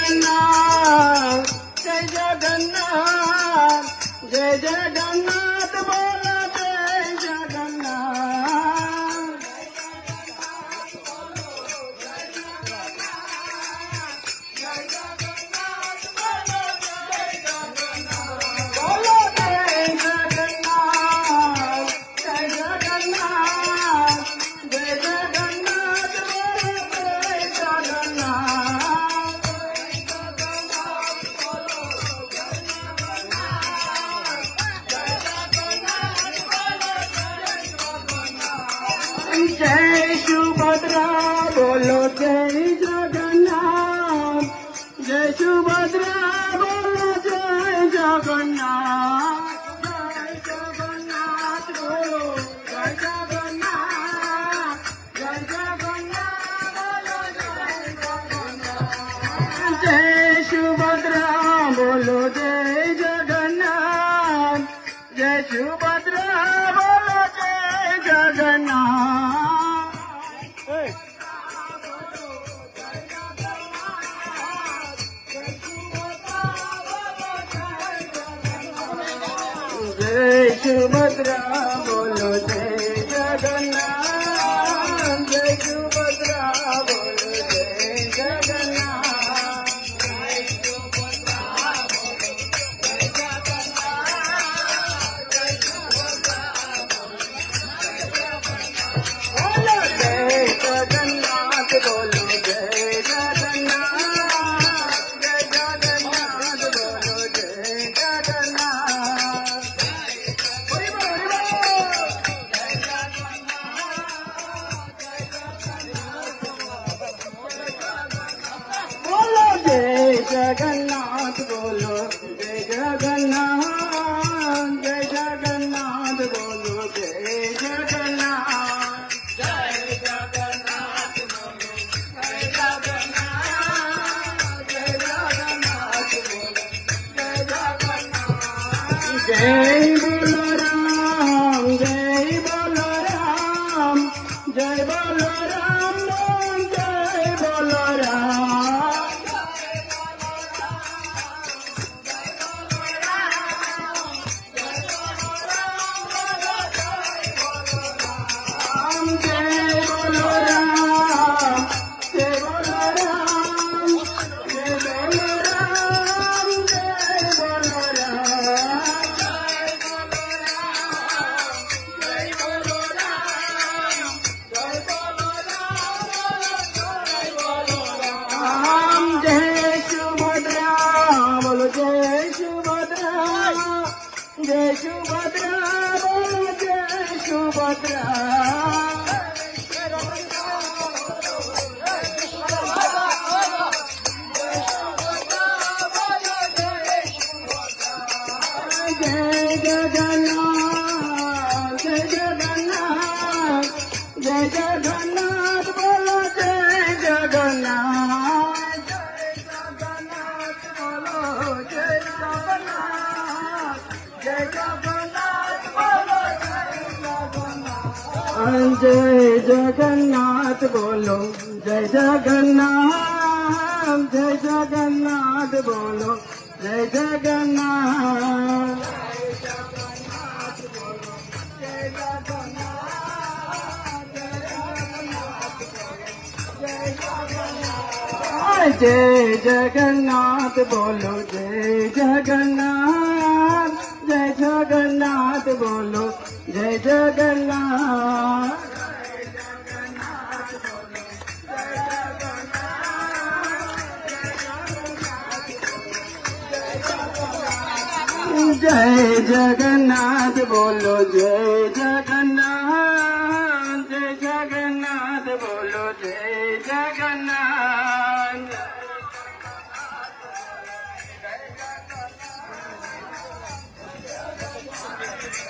जगन्नाथ जय जगन्नाथ जय जगन्नाथ बोलो जय जगन्नाथ बोलो जय जगन्नाथ जय जगन्नाथ जय जगन्नाथ बोलो जय जगन्नाथ जय सुभद्रा बोलो जय जगन्नाथ जय सुभद्रा बोलो जय जगन्नाथ जय जगन्नाथ बोलो जय जगन्नाथ जय जगन्नाथ बोलो जय जगन्नाथ जय सुभद्रा बोलो जय जगन्नाथ जय सुभद्रा बोलो जय जगन्नाथ जय सुभद्रा बोलो जय जगन्नाथ जय सुभद्रा बोलो जय जगन्नाथ जय सुभद्रा बोलो जय जगन्नाथ जय सुभद्रा बोलो जय जगन्नाथ बोलो जय जगन्नाथ जय जगन्नाथ बोलो जय जगन्नाथ बोलो जय जगन्नाथ बोलो जय जगन्नाथ जय जगन्नाथ बोलो जय जगन्नाथ जय जगन्नाथ बोलो जय जगन्नाथ जय जगन्नाथ बोलो जय जगन्नाथ जय बोलो राम जय बोलो राम जय बोलो राम जय बोलो राम जय बोलो राम जय बोलो राम जय बोलो राम जय बोलो राम जय बोलो राम जय बोलो राम जय सुभद्रा बोलो जय सुभद्रा जय सुभद्रा बोलो जय सुभद्रा जय जगन्नाथ जय जगन्नाथ जय जगन्नाथ बोलो जय जगन्नाथ जय जगन्नाथ बोलो जय जगन्नाथ जय जगन्नाथ बोलो जय जगन्नाथ जय जगन्नाथ बोलो जय जगन्नाथ जय जगन्नाथ बोलो जय जगन्नाथ जय जगन्नाथ बोलो जय जगन्नाथ जय जगन्नाथ बोलो जय जगन्नाथ जय जगन्नाथ बोलो जय जगन्नाथ